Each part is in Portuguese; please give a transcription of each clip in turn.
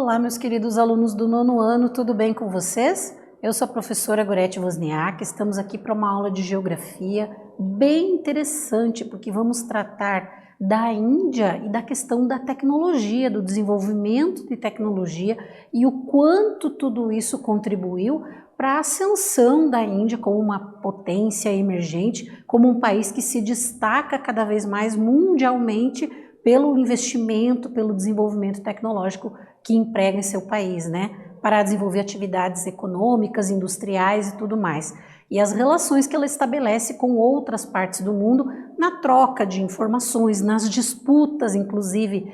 Olá, meus queridos alunos do 9º ano, tudo bem com vocês? Eu sou a professora Gorete Wozniak, estamos aqui para uma aula de geografia bem interessante, porque vamos tratar da Índia e da questão da tecnologia, do desenvolvimento de tecnologia e o quanto tudo isso contribuiu para a ascensão da Índia como uma potência emergente, como um país que se destaca cada vez mais mundialmente pelo investimento, pelo desenvolvimento tecnológico que emprega em seu país, né? Para desenvolver atividades econômicas, industriais e tudo mais. E as relações que ela estabelece com outras partes do mundo na troca de informações, nas disputas, inclusive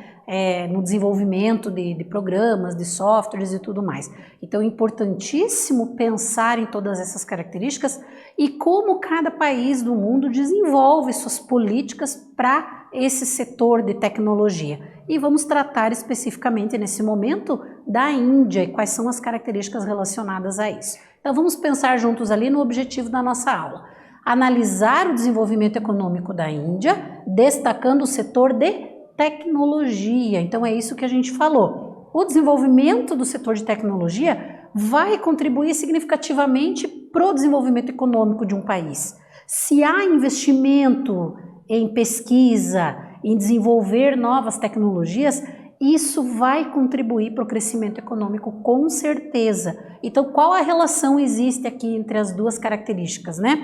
no desenvolvimento de programas, de softwares e tudo mais. Então é importantíssimo pensar em todas essas características e como cada país do mundo desenvolve suas políticas para esse setor de tecnologia. E vamos tratar especificamente nesse momento da Índia e quais são as características relacionadas a isso. Então vamos pensar juntos ali no objetivo da nossa aula. Analisar o desenvolvimento econômico da Índia, destacando o setor de tecnologia. Então é isso que a gente falou. O desenvolvimento do setor de tecnologia vai contribuir significativamente para o desenvolvimento econômico de um país. Se há investimento em pesquisa, em desenvolver novas tecnologias, isso vai contribuir para o crescimento econômico com certeza. Então, qual a relação existe aqui entre as duas características, né?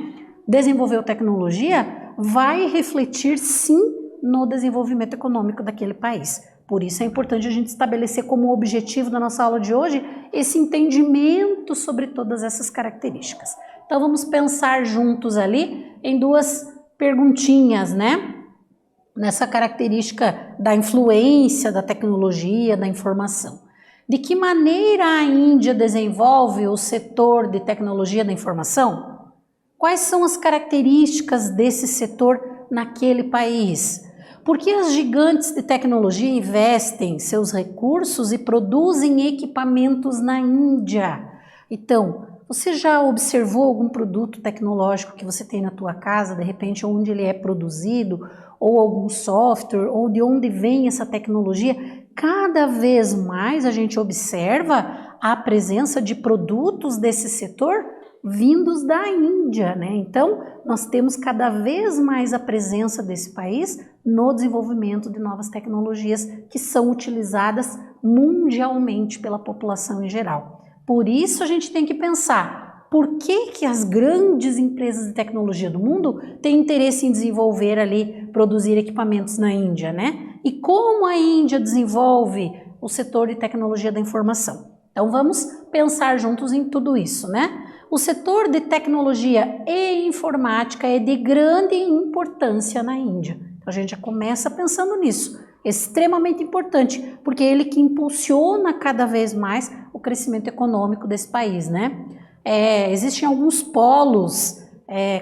Desenvolver tecnologia vai refletir sim no desenvolvimento econômico daquele país. Por isso é importante a gente estabelecer como objetivo da nossa aula de hoje esse entendimento sobre todas essas características. Então vamos pensar juntos ali em duas perguntinhas, né? Nessa característica da influência da tecnologia, da informação. De que maneira a Índia desenvolve o setor de tecnologia da informação? Quais são as características desse setor naquele país? Por que as gigantes de tecnologia investem seus recursos e produzem equipamentos na Índia? Então, você já observou algum produto tecnológico que você tem na tua casa, de repente onde ele é produzido, ou algum software, ou de onde vem essa tecnologia? Cada vez mais a gente observa a presença de produtos desse setor vindos da Índia, né? Então, nós temos cada vez mais a presença desse país no desenvolvimento de novas tecnologias que são utilizadas mundialmente pela população em geral. Por isso a gente tem que pensar, por que as grandes empresas de tecnologia do mundo têm interesse em desenvolver ali, produzir equipamentos na Índia, né? E como a Índia desenvolve o setor de tecnologia da informação? Então vamos pensar juntos em tudo isso, né? O setor de tecnologia e informática é de grande importância na Índia. Então a gente já começa pensando nisso. Extremamente importante, porque é ele que impulsiona cada vez mais o crescimento econômico desse país, né? Existem alguns polos,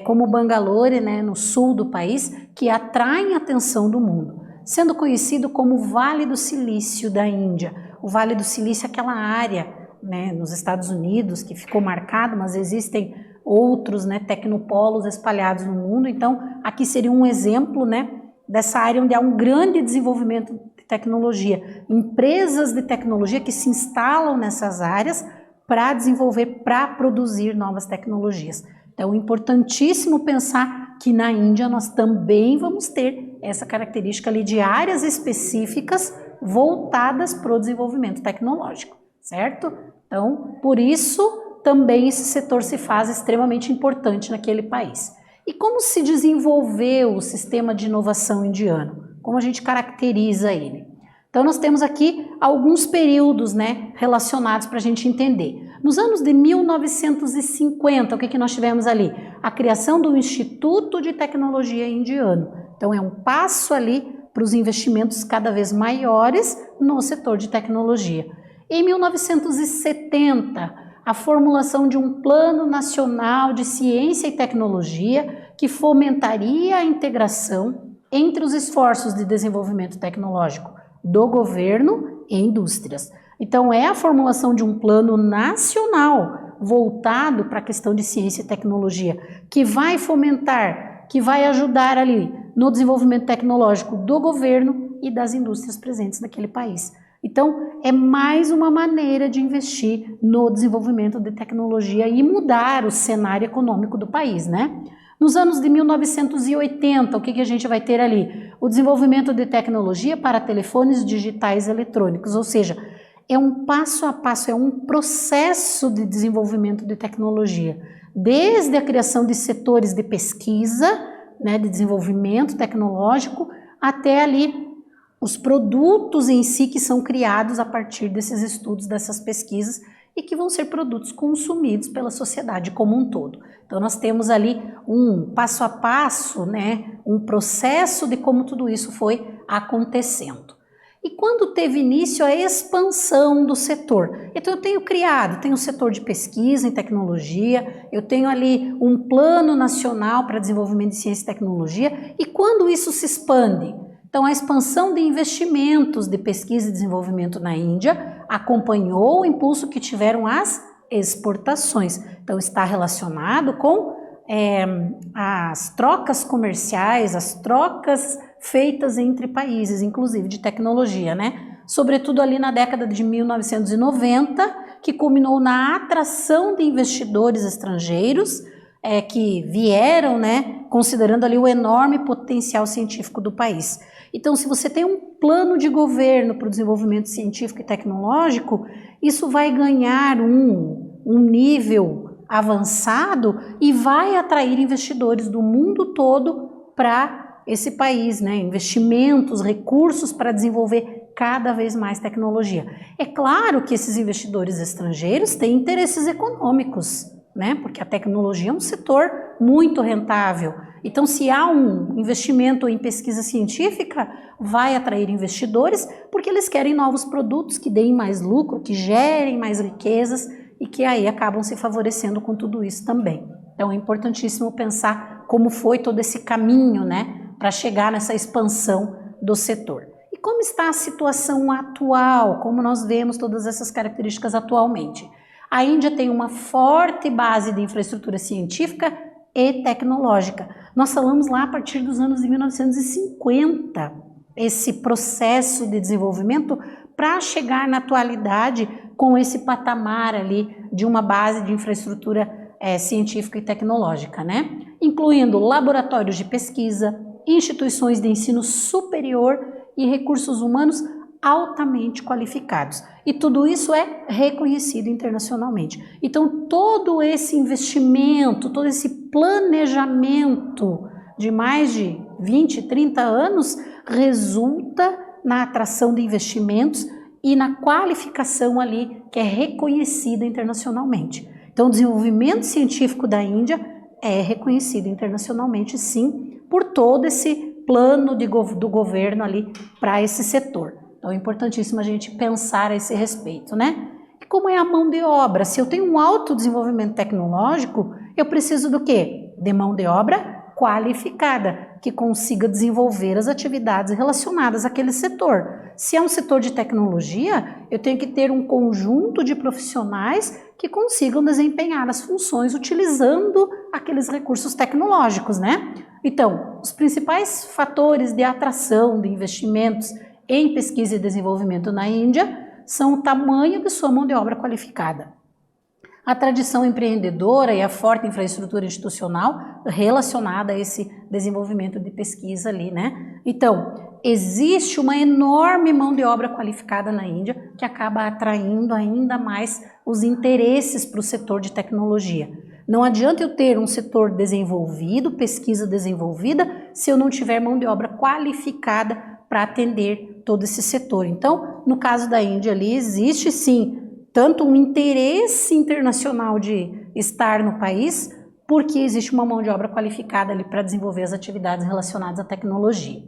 como Bangalore, né, no sul do país, que atraem a atenção do mundo, sendo conhecido como o Vale do Silício da Índia. O Vale do Silício é aquela área, né, nos Estados Unidos que ficou marcado, mas existem outros, né, tecnopolos espalhados no mundo. Então, aqui seria um exemplo, né, dessa área onde há um grande desenvolvimento de tecnologia. Empresas de tecnologia que se instalam nessas áreas para desenvolver, para produzir novas tecnologias. Então, é importantíssimo pensar que na Índia nós também vamos ter essa característica ali de áreas específicas voltadas para o desenvolvimento tecnológico, certo? Então, por isso, também esse setor se faz extremamente importante naquele país. E como se desenvolveu o sistema de inovação indiano? Como a gente caracteriza ele? Então nós temos aqui alguns períodos, né, relacionados para a gente entender. Nos anos de 1950, o que nós tivemos ali? A criação do Instituto de Tecnologia Indiano. Então é um passo ali para os investimentos cada vez maiores no setor de tecnologia. Em 1970, a formulação de um Plano Nacional de Ciência e Tecnologia que fomentaria a integração entre os esforços de desenvolvimento tecnológico do governo e indústrias. Então, é a formulação de um plano nacional voltado para a questão de ciência e tecnologia, que vai fomentar, que vai ajudar ali no desenvolvimento tecnológico do governo e das indústrias presentes naquele país. Então, é mais uma maneira de investir no desenvolvimento de tecnologia e mudar o cenário econômico do país, né? Nos anos de 1980, o que a gente vai ter ali? O desenvolvimento de tecnologia para telefones digitais eletrônicos, ou seja, é um passo a passo, é um processo de desenvolvimento de tecnologia, desde a criação de setores de pesquisa, né, de desenvolvimento tecnológico, até ali os produtos em si que são criados a partir desses estudos, dessas pesquisas, e que vão ser produtos consumidos pela sociedade como um todo. Então nós temos ali um passo a passo, né, um processo de como tudo isso foi acontecendo. E quando teve início a expansão do setor? Então eu tenho um setor de pesquisa em tecnologia, eu tenho ali um plano nacional para desenvolvimento de ciência e tecnologia, e quando isso se expande? Então a expansão de investimentos de pesquisa e desenvolvimento na Índia acompanhou o impulso que tiveram as exportações. Então está relacionado com as trocas comerciais, as trocas feitas entre países, inclusive de tecnologia, né? Sobretudo ali na década de 1990, que culminou na atração de investidores estrangeiros que vieram, né, considerando ali o enorme potencial científico do país. Então, se você tem um plano de governo para o desenvolvimento científico e tecnológico, isso vai ganhar um nível avançado e vai atrair investidores do mundo todo para esse país, né? Investimentos, recursos para desenvolver cada vez mais tecnologia. É claro que esses investidores estrangeiros têm interesses econômicos, né? Porque a tecnologia é um setor muito rentável. Então, se há um investimento em pesquisa científica, vai atrair investidores, porque eles querem novos produtos que deem mais lucro, que gerem mais riquezas e que aí acabam se favorecendo com tudo isso também. Então, é importantíssimo pensar como foi todo esse caminho, né, para chegar nessa expansão do setor. E como está a situação atual? Como nós vemos todas essas características atualmente? A Índia tem uma forte base de infraestrutura científica e tecnológica. Nós falamos lá a partir dos anos de 1950, esse processo de desenvolvimento para chegar na atualidade com esse patamar ali de uma base de infraestrutura científica e tecnológica, né? Incluindo laboratórios de pesquisa, instituições de ensino superior e recursos humanos altamente qualificados. E tudo isso é reconhecido internacionalmente. Então, todo esse investimento, todo esse planejamento de mais de 20, 30 anos resulta na atração de investimentos e na qualificação ali que é reconhecida internacionalmente. Então, o desenvolvimento científico da Índia é reconhecido internacionalmente, sim, por todo esse plano do governo ali para esse setor. Então é importantíssimo a gente pensar a esse respeito, né? E como é a mão de obra? Se eu tenho um alto desenvolvimento tecnológico, eu preciso do quê? De mão de obra qualificada, que consiga desenvolver as atividades relacionadas àquele setor. Se é um setor de tecnologia, eu tenho que ter um conjunto de profissionais que consigam desempenhar as funções utilizando aqueles recursos tecnológicos, né? Então, os principais fatores de atração de investimentos em pesquisa e desenvolvimento na Índia são o tamanho de sua mão de obra qualificada, a tradição empreendedora e a forte infraestrutura institucional relacionada a esse desenvolvimento de pesquisa ali, né? Então, existe uma enorme mão de obra qualificada na Índia que acaba atraindo ainda mais os interesses para o setor de tecnologia. Não adianta eu ter um setor desenvolvido, pesquisa desenvolvida, se eu não tiver mão de obra qualificada para atender todo esse setor. Então, no caso da Índia ali, existe sim tanto um interesse internacional de estar no país, porque existe uma mão de obra qualificada ali para desenvolver as atividades relacionadas à tecnologia.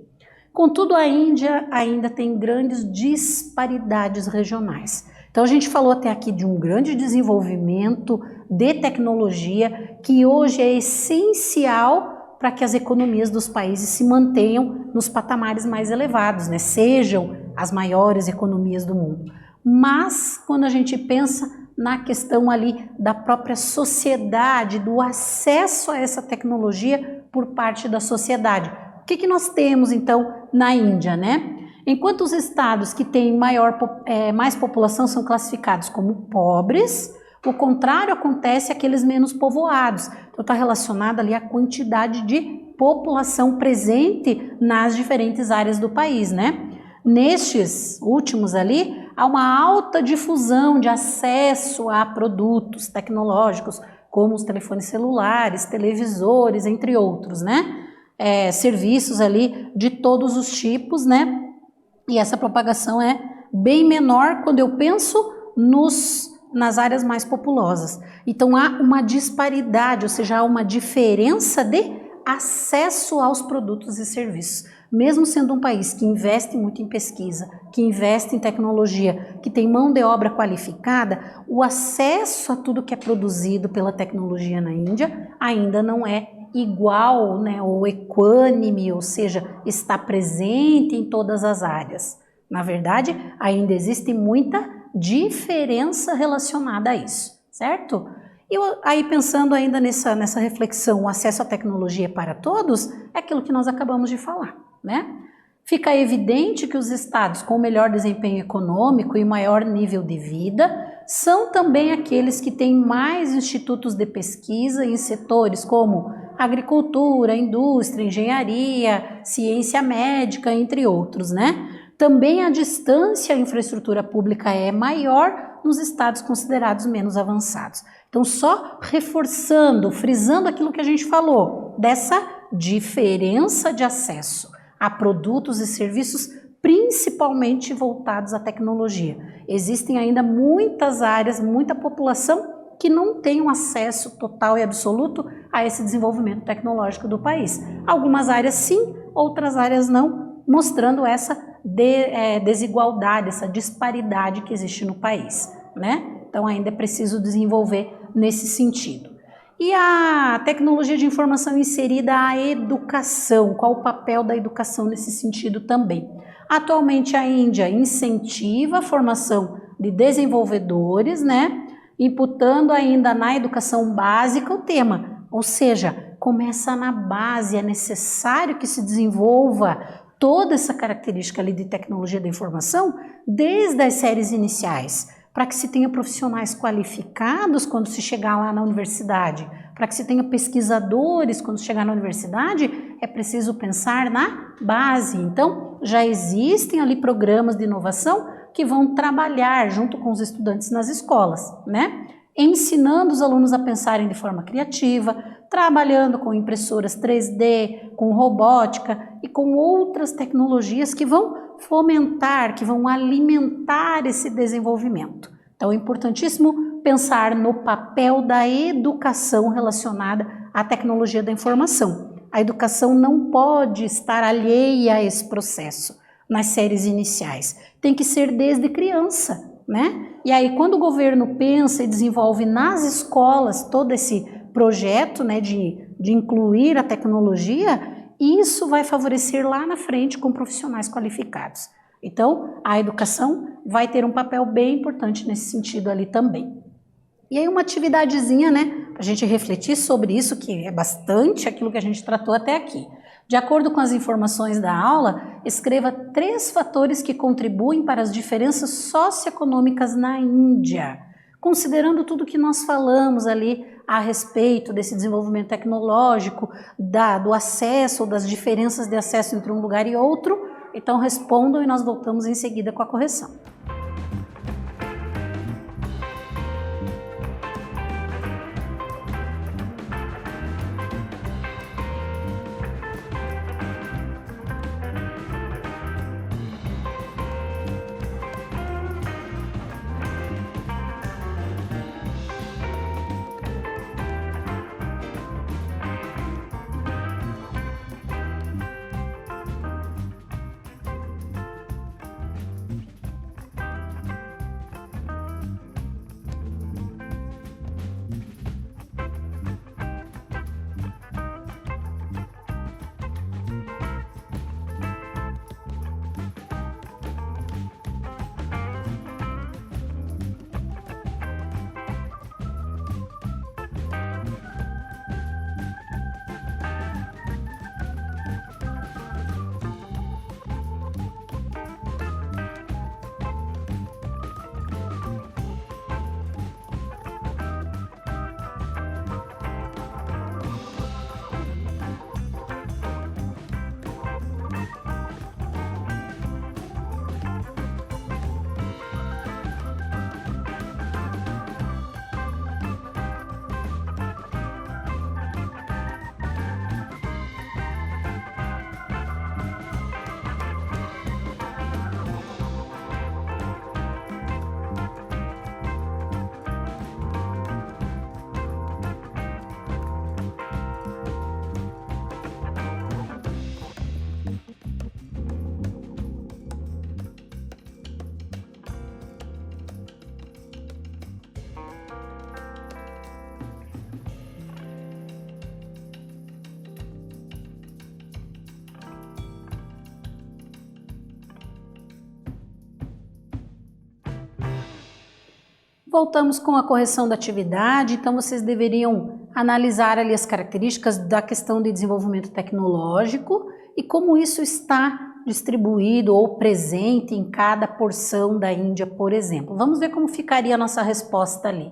Contudo, a Índia ainda tem grandes disparidades regionais. Então, a gente falou até aqui de um grande desenvolvimento de tecnologia que hoje é essencial para que as economias dos países se mantenham nos patamares mais elevados, né? Sejam as maiores economias do mundo. Mas, quando a gente pensa na questão ali da própria sociedade, do acesso a essa tecnologia por parte da sociedade, o que nós temos, então, na Índia, né? Enquanto os estados que têm mais população são classificados como pobres, o contrário acontece àqueles menos povoados. Então está relacionado ali à quantidade de população presente nas diferentes áreas do país, né? Nestes últimos ali, há uma alta difusão de acesso a produtos tecnológicos, como os telefones celulares, televisores, entre outros, né? Serviços ali de todos os tipos, né? E essa propagação é bem menor quando eu penso nas áreas mais populosas. Então há uma disparidade, ou seja, há uma diferença de acesso aos produtos e serviços. Mesmo sendo um país que investe muito em pesquisa, que investe em tecnologia, que tem mão de obra qualificada, o acesso a tudo que é produzido pela tecnologia na Índia ainda não é igual, né, ou equânime, ou seja, está presente em todas as áreas. Na verdade, ainda existe muita diferença relacionada a isso, certo? E aí pensando ainda nessa reflexão, o acesso à tecnologia para todos, é aquilo que nós acabamos de falar, né? Fica evidente que os estados com melhor desempenho econômico e maior nível de vida são também aqueles que têm mais institutos de pesquisa em setores como agricultura, indústria, engenharia, ciência médica, entre outros, né? Também a distância à infraestrutura pública é maior nos estados considerados menos avançados. Então, só reforçando, frisando aquilo que a gente falou, dessa diferença de acesso a produtos e serviços, principalmente voltados à tecnologia. Existem ainda muitas áreas, muita população que não tem um acesso total e absoluto a esse desenvolvimento tecnológico do país. Algumas áreas sim, outras áreas não, mostrando essa desigualdade, essa disparidade que existe no país, né? Então ainda é preciso desenvolver nesse sentido. E a tecnologia de informação inserida à educação, qual o papel da educação nesse sentido também? Atualmente a Índia incentiva a formação de desenvolvedores, né? Imputando ainda na educação básica o tema, ou seja, começa na base, é necessário que se desenvolva toda essa característica ali de tecnologia da informação desde as séries iniciais, para que se tenha profissionais qualificados quando se chegar lá na universidade, para que se tenha pesquisadores quando chegar na universidade, é preciso pensar na base. Então, já existem ali programas de inovação que vão trabalhar junto com os estudantes nas escolas, né? Ensinando os alunos a pensarem de forma criativa, trabalhando com impressoras 3D, com robótica e com outras tecnologias que vão fomentar, que vão alimentar esse desenvolvimento. Então é importantíssimo pensar no papel da educação relacionada à tecnologia da informação. A educação não pode estar alheia a esse processo nas séries iniciais. Tem que ser desde criança, né? E aí quando o governo pensa e desenvolve nas escolas todo esse projeto, né, de incluir a tecnologia, isso vai favorecer lá na frente com profissionais qualificados. Então, a educação vai ter um papel bem importante nesse sentido ali também. E aí uma atividadezinha, né, para a gente refletir sobre isso, que é bastante aquilo que a gente tratou até aqui. De acordo com as informações da aula, escreva 3 fatores que contribuem para as diferenças socioeconômicas na Índia. Considerando tudo que nós falamos ali a respeito desse desenvolvimento tecnológico, do acesso ou das diferenças de acesso entre um lugar e outro, então respondam e nós voltamos em seguida com a correção. Voltamos com a correção da atividade, então vocês deveriam analisar ali as características da questão de desenvolvimento tecnológico e como isso está distribuído ou presente em cada porção da Índia, por exemplo. Vamos ver como ficaria a nossa resposta ali.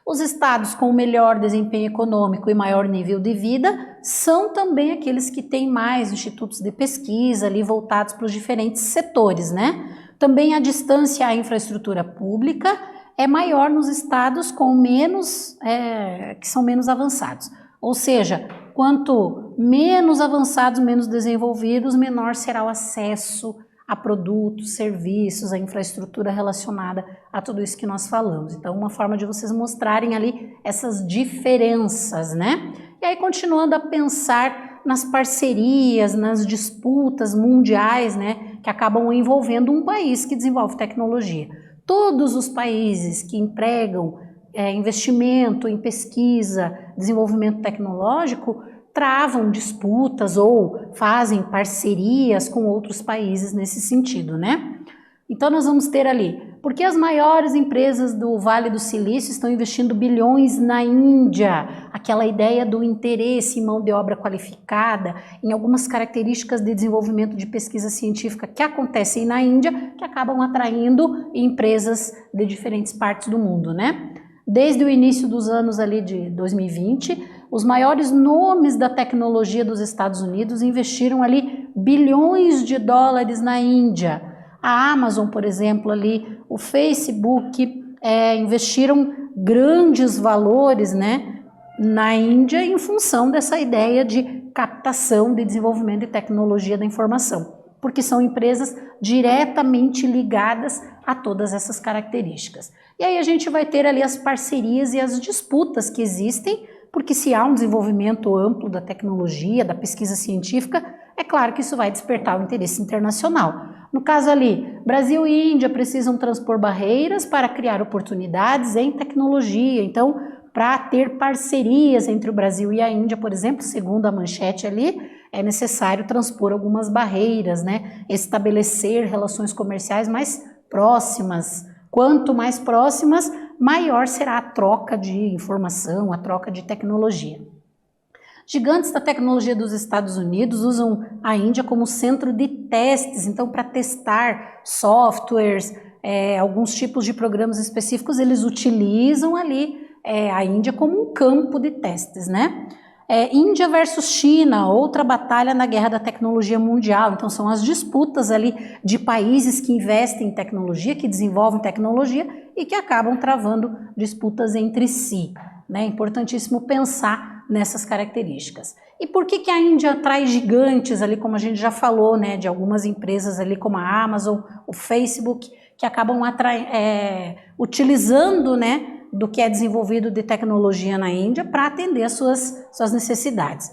Os estados com o melhor desempenho econômico e maior nível de vida são também aqueles que têm mais institutos de pesquisa ali voltados para os diferentes setores, né? Também a distância à infraestrutura pública é maior nos estados com menos, que são menos avançados. Ou seja, quanto menos avançados, menos desenvolvidos, menor será o acesso a produtos, serviços, a infraestrutura relacionada a tudo isso que nós falamos. Então, uma forma de vocês mostrarem ali essas diferenças, né? E aí, continuando a pensar nas parcerias, nas disputas mundiais, né, que acabam envolvendo um país que desenvolve tecnologia. Todos os países que empregam investimento em pesquisa, desenvolvimento tecnológico, travam disputas ou fazem parcerias com outros países nesse sentido, né? Então nós vamos ter ali, porque as maiores empresas do Vale do Silício estão investindo bilhões na Índia, aquela ideia do interesse em mão de obra qualificada, em algumas características de desenvolvimento de pesquisa científica que acontecem na Índia, que acabam atraindo empresas de diferentes partes do mundo, né? Desde o início dos anos ali de 2020, os maiores nomes da tecnologia dos Estados Unidos investiram ali bilhões de dólares na Índia. A Amazon, por exemplo, ali, o Facebook, investiram grandes valores, né, na Índia em função dessa ideia de captação, de desenvolvimento de tecnologia da informação, porque são empresas diretamente ligadas a todas essas características. E aí a gente vai ter ali as parcerias e as disputas que existem, porque se há um desenvolvimento amplo da tecnologia, da pesquisa científica, é claro que isso vai despertar o interesse internacional. No caso ali, Brasil e Índia precisam transpor barreiras para criar oportunidades em tecnologia. Então, para ter parcerias entre o Brasil e a Índia, por exemplo, segundo a manchete ali, é necessário transpor algumas barreiras, né? Estabelecer relações comerciais mais próximas. Quanto mais próximas, maior será a troca de informação, a troca de tecnologia. Gigantes da tecnologia dos Estados Unidos usam a Índia como centro de testes, então para testar softwares, alguns tipos de programas específicos, eles utilizam ali a Índia como um campo de testes, né? Índia versus China, outra batalha na guerra da tecnologia mundial. Então são as disputas ali de países que investem em tecnologia, que desenvolvem tecnologia e que acabam travando disputas entre si, né? É importantíssimo pensar nessas características. E por que a Índia atrai gigantes ali, como a gente já falou, né, de algumas empresas ali como a Amazon, o Facebook, que acabam utilizando, né, do que é desenvolvido de tecnologia na Índia para atender as suas necessidades.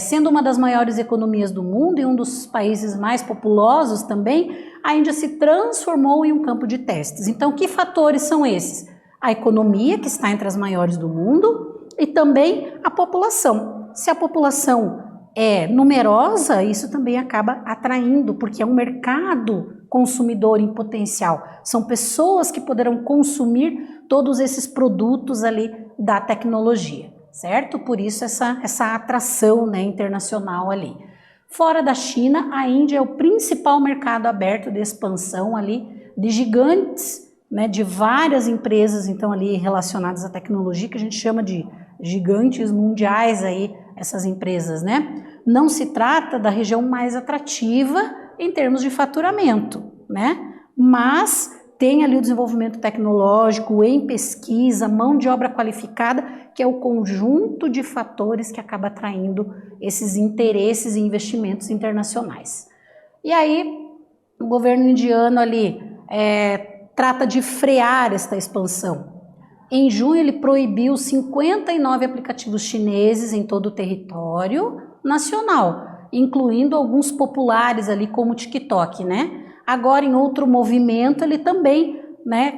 Sendo uma das maiores economias do mundo e um dos países mais populosos também, a Índia se transformou em um campo de testes. Então, que fatores são esses? A economia, que está entre as maiores do mundo, e também a população. Se a população é numerosa, isso também acaba atraindo, porque é um mercado consumidor em potencial. São pessoas que poderão consumir todos esses produtos ali da tecnologia, certo? Por isso essa atração, né, internacional ali. Fora da China, a Índia é o principal mercado aberto de expansão ali de gigantes, né, de várias empresas então ali relacionadas à tecnologia, que a gente chama de gigantes mundiais aí, essas empresas, né? Não se trata da região mais atrativa em termos de faturamento, né? Mas tem ali o desenvolvimento tecnológico em pesquisa, mão de obra qualificada, que é o conjunto de fatores que acaba atraindo esses interesses e investimentos internacionais. E aí, o governo indiano ali trata de frear esta expansão. Em junho, ele proibiu 59 aplicativos chineses em todo o território nacional, incluindo alguns populares ali como o TikTok, né? Agora, em outro movimento, ele também, né,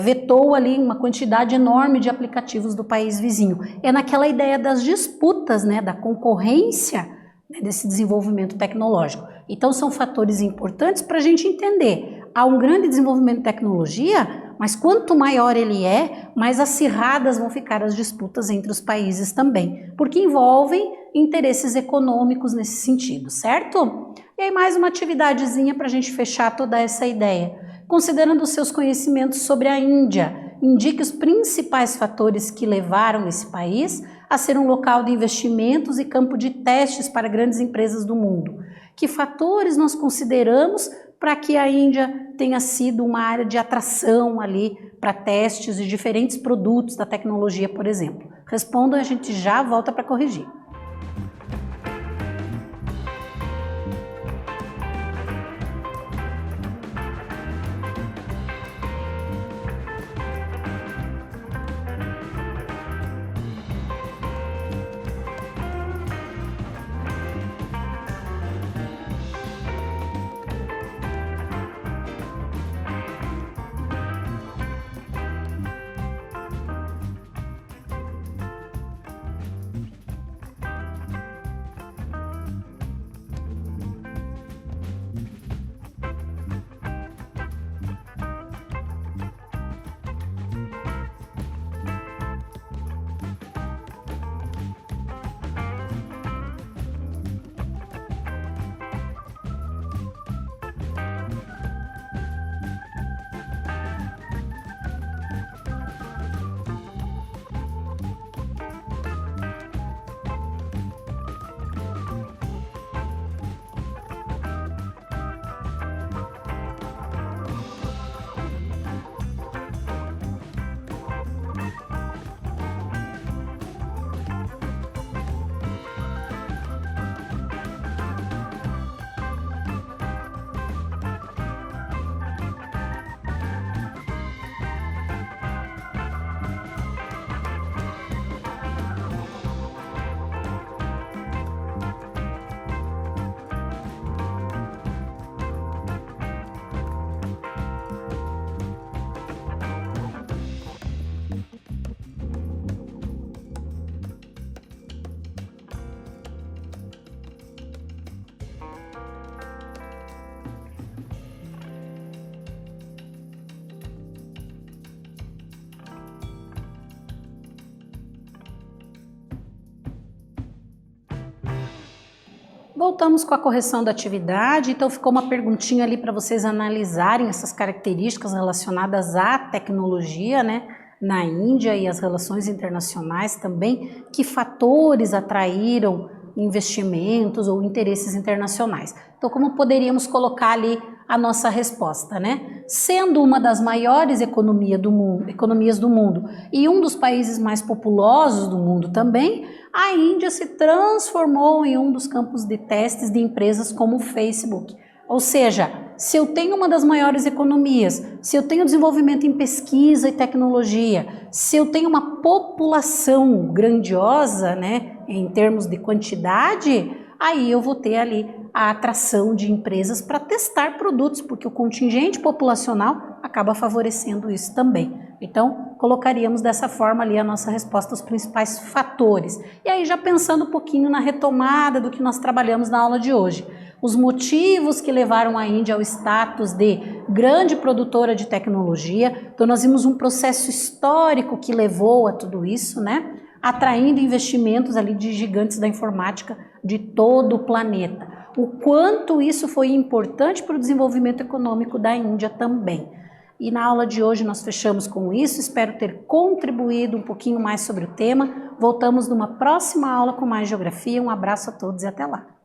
vetou ali uma quantidade enorme de aplicativos do país vizinho. É naquela ideia das disputas, né, da concorrência, né, desse desenvolvimento tecnológico. Então, são fatores importantes para a gente entender. Há um grande desenvolvimento de tecnologia, mas quanto maior ele é, mais acirradas vão ficar as disputas entre os países também, porque envolvem interesses econômicos nesse sentido, certo? E aí mais uma atividadezinha para a gente fechar toda essa ideia. Considerando os seus conhecimentos sobre a Índia, indique os principais fatores que levaram esse país a ser um local de investimentos e campo de testes para grandes empresas do mundo. Que fatores nós consideramos para que a Índia tenha sido uma área de atração ali para testes de diferentes produtos da tecnologia, por exemplo? Respondam e a gente já volta para corrigir. Voltamos com a correção da atividade, então ficou uma perguntinha ali para vocês analisarem essas características relacionadas à tecnologia, né, na Índia e as relações internacionais também, que fatores atraíram investimentos ou interesses internacionais. Então, como poderíamos colocar ali a nossa resposta, né? Sendo uma das maiores economias do mundo e um dos países mais populosos do mundo também, a Índia se transformou em um dos campos de testes de empresas como o Facebook. Ou seja, se eu tenho uma das maiores economias, se eu tenho desenvolvimento em pesquisa e tecnologia, se eu tenho uma população grandiosa, né, em termos de quantidade, aí eu vou ter ali a atração de empresas para testar produtos, porque o contingente populacional acaba favorecendo isso também. Então, colocaríamos dessa forma ali a nossa resposta aos principais fatores. E aí já pensando um pouquinho na retomada do que nós trabalhamos na aula de hoje. Os motivos que levaram a Índia ao status de grande produtora de tecnologia. Então, nós vimos um processo histórico que levou a tudo isso, né? Atraindo investimentos ali de gigantes da informática de todo o planeta. O quanto isso foi importante para o desenvolvimento econômico da Índia também. E na aula de hoje nós fechamos com isso, espero ter contribuído um pouquinho mais sobre o tema. Voltamos numa próxima aula com mais geografia. Um abraço a todos e até lá!